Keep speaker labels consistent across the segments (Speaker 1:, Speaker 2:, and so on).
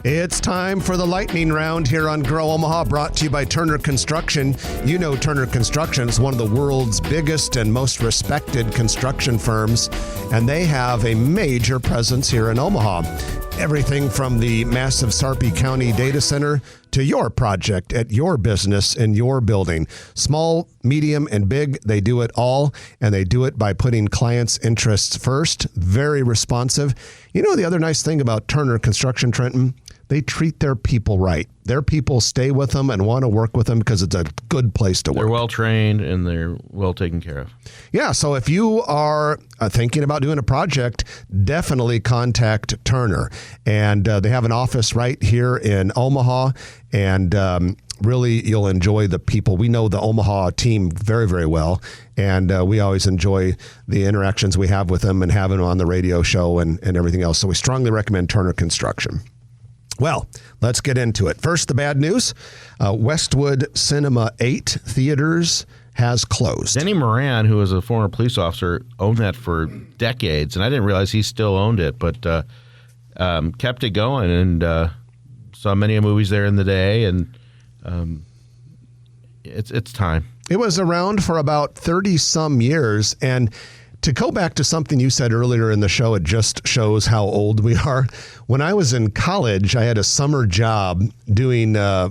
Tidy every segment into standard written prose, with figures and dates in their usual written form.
Speaker 1: It's time for the lightning round here on Grow Omaha, brought to you by Turner Construction. You know Turner Construction is one of the world's biggest and most respected construction firms, and they have a major presence here in Omaha. Everything from the massive Sarpy County data center to your project at your business in your building. Small, medium, and big, they do it all, and they do it by putting clients' interests first. Very responsive. You know the other nice thing about Turner Construction, Trenton? They treat their people right. Their people stay with them and want to work with them because it's a good place to work.
Speaker 2: They're well trained and they're well taken care of.
Speaker 1: Yeah, so if you are thinking about doing a project, definitely contact Turner. And they have an office right here in Omaha, and really you'll enjoy the people. We know the Omaha team very, very well, and we always enjoy the interactions we have with them and having them on the radio show and everything else. So we strongly recommend Turner Construction. Well, let's get into it. First, the bad news. Westwood Cinema 8 theaters has closed.
Speaker 2: Denny Moran, who was a former police officer, owned that for decades, and I didn't realize he still owned it, but kept it going and saw many movies there in the day, and it's time. It
Speaker 1: was around for about 30-some years, and to go back to something you said earlier in the show, it just shows how old we are. When I was in college, I had a summer job doing a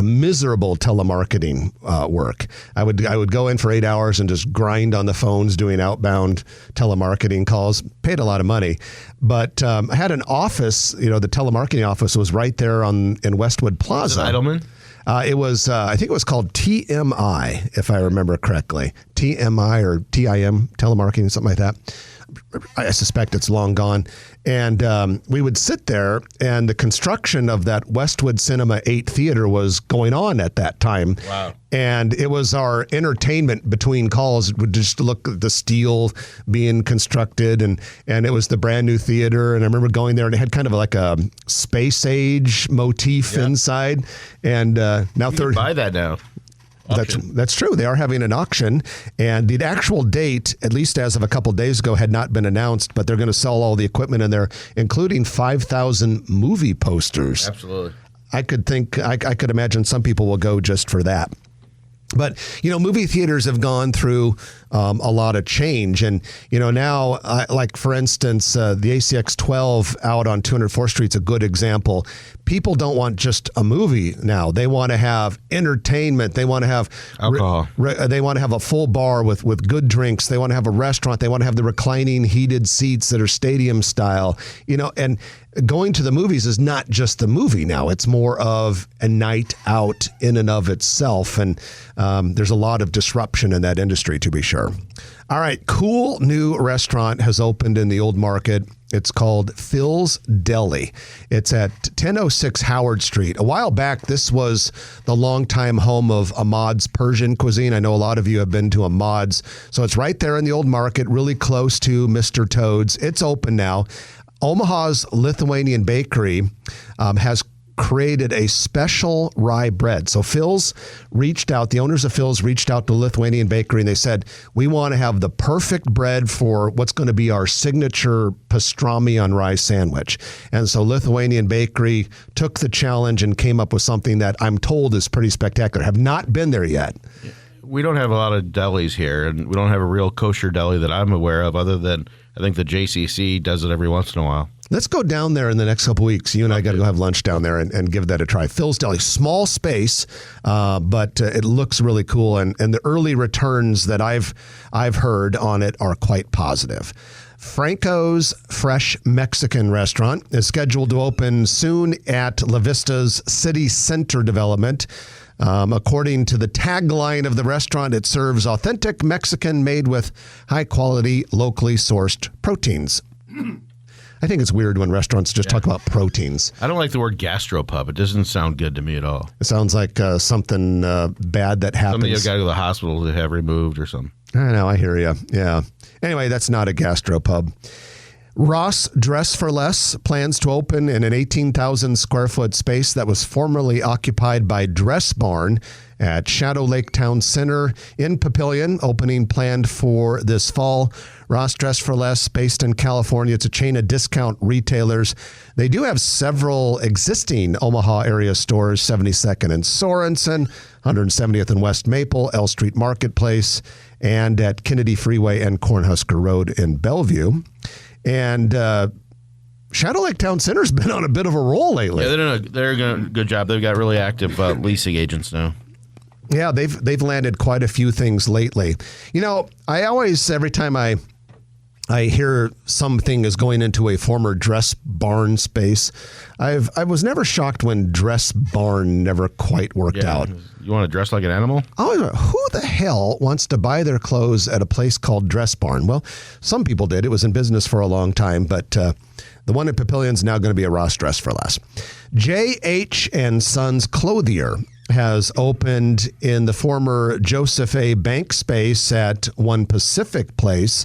Speaker 1: miserable telemarketing work. I would go in for 8 hours and just grind on the phones doing outbound telemarketing calls. Paid a lot of money. But I had an office, the telemarketing office was right there in Westwood Plaza.
Speaker 2: Was it Idleman?
Speaker 1: It was, I think it was called TMI, if I remember correctly. TMI or TIM, telemarketing, something like that. I suspect it's long gone. And we would sit there, and the construction of that Westwood Cinema 8 theater was going on at that time.
Speaker 2: Wow.
Speaker 1: And it was our entertainment between calls. It would just look at the steel being constructed, and it was the brand new theater. And I remember going there, and it had kind of like a space age motif inside. And now
Speaker 2: you can buy that now.
Speaker 1: That's true. They are having an auction, and the actual date, at least as of a couple days ago, had not been announced, but they're going to sell all the equipment in there, including 5,000 movie posters.
Speaker 2: Absolutely.
Speaker 1: I could imagine some people will go just for that. But, movie theaters have gone through a lot of change. And, now, like, for instance, the ACX 12 out on 204th Street is a good example. People don't want just a movie now. They want to have entertainment. They want to have
Speaker 2: alcohol.
Speaker 1: They want to have a full bar with good drinks. They want to have a restaurant. They want to have the reclining heated seats that are stadium style. And going to the movies is not just the movie now. It's more of a night out in and of itself. And there's a lot of disruption in that industry, to be sure. All right, cool new restaurant has opened in the Old Market. It's called Phil's Deli. It's at 1006 Howard Street. A while back, this was the longtime home of Ahmad's Persian cuisine. I know a lot of you have been to Ahmad's. So it's right there in the Old Market, really close to Mr. Toad's. It's open now. Omaha's Lithuanian Bakery has created a special rye bread. So Phil's reached out, the owners of Phil's reached out to Lithuanian Bakery, and they said, we want to have the perfect bread for what's going to be our signature pastrami on rye sandwich. And so Lithuanian Bakery took the challenge and came up with something that I'm told is pretty spectacular. Have not been there yet.
Speaker 2: We don't have a lot of delis here, and we don't have a real kosher deli that I'm aware of, other than I think the JCC does it every once in a while.
Speaker 1: Let's go down there in the next couple of weeks. You and I got to go have lunch down there and give that a try. Phil's Deli, small space, but it looks really cool. And the early returns that I've heard on it are quite positive. Franco's Fresh Mexican Restaurant is scheduled to open soon at La Vista's City Center development. According to the tagline of the restaurant, it serves authentic Mexican made with high-quality, locally sourced proteins. I think it's weird when restaurants just talk about proteins.
Speaker 2: I don't like the word gastropub. It doesn't sound good to me at all.
Speaker 1: It sounds like something bad that happens.
Speaker 2: Something you've got to go to the hospital to have removed or something.
Speaker 1: I know, I hear you. Yeah. Anyway, that's not a gastropub. Ross Dress for Less plans to open in an 18,000 square foot space that was formerly occupied by Dress Barn at Shadow Lake Town Center in Papillion, opening planned for this fall. Ross Dress for Less, based in California. It's a chain of discount retailers. They do have several existing Omaha area stores, 72nd and Sorensen, 170th and West Maple, L Street Marketplace, and at Kennedy Freeway and Cornhusker Road in Bellevue. And Shadow Lake Town Center's been on a bit of a roll lately.
Speaker 2: Yeah, they're doing a good job. They've got really active leasing agents now.
Speaker 1: Yeah, they've landed quite a few things lately. You know, I always, every time I hear something is going into a former Dress Barn space, I was never shocked when Dress Barn never quite worked out.
Speaker 2: You want to dress like an animal?
Speaker 1: Who the hell wants to buy their clothes at a place called Dress Barn? Well, some people did. It was in business for a long time, but the one at Papillion is now going to be a Ross Dress for Less. J.H. and Sons Clothier has opened in the former Joseph A. Bank space at One Pacific Place.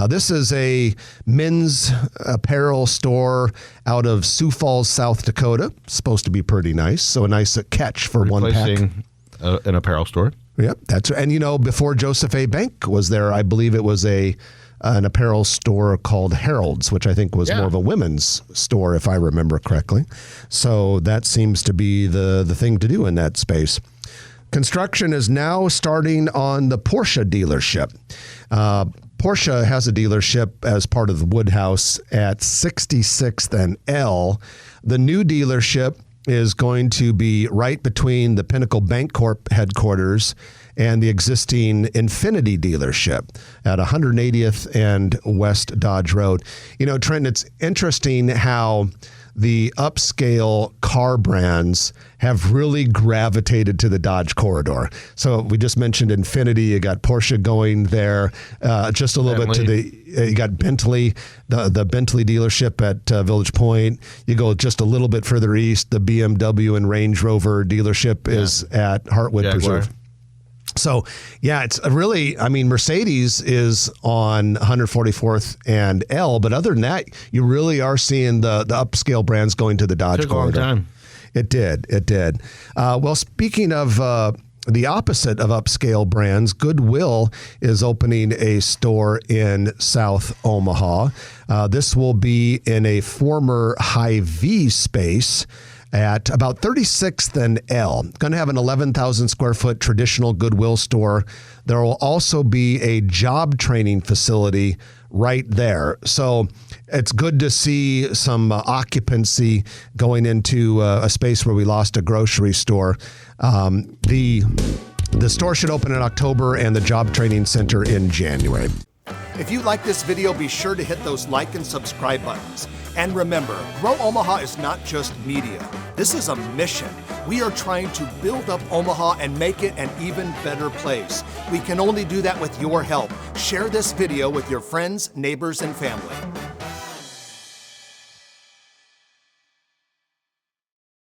Speaker 1: This is a men's apparel store out of Sioux Falls, South Dakota. Supposed to be pretty nice. So a nice catch for one pack.
Speaker 2: Replacing an apparel store.
Speaker 1: Yep, that's right. And you know, before Joseph A. Bank was there, I believe it was an apparel store called Harold's, which I think was more of a women's store, if I remember correctly. So that seems to be the thing to do in that space. Construction is now starting on the Porsche dealership. Porsche has a dealership as part of the Woodhouse at 66th and L. The new dealership is going to be right between the Pinnacle Bancorp headquarters and the existing Infinity dealership at 180th and West Dodge Road. You know, Trent, it's interesting how the upscale car brands have really gravitated to the Dodge corridor. So we just mentioned Infinity. You got Porsche going there, just a little bit to the, you got Bentley, the Bentley dealership at Village Point. You go just a little bit further east, the BMW and Range Rover dealership is at Hartwood Preserve. So, yeah, it's really, I mean, Mercedes is on 144th and L, but other than that, you really are seeing the upscale brands going to the Dodge corridor.
Speaker 2: Took a long time.
Speaker 1: It did. Well, speaking of the opposite of upscale brands, Goodwill is opening a store in South Omaha. This will be in a former Hy-Vee space at about 36th and L. Going to have an 11,000 square foot traditional Goodwill store. There will also be a job training facility right there. So it's good to see some occupancy going into a space where we lost a grocery store. The store should open in October and the job training center in January.
Speaker 3: If you like this video, be sure to hit those like and subscribe buttons. And remember, Grow Omaha is not just media. This is a mission. We are trying to build up Omaha and make it an even better place. We can only do that with your help. Share this video with your friends, neighbors, and family.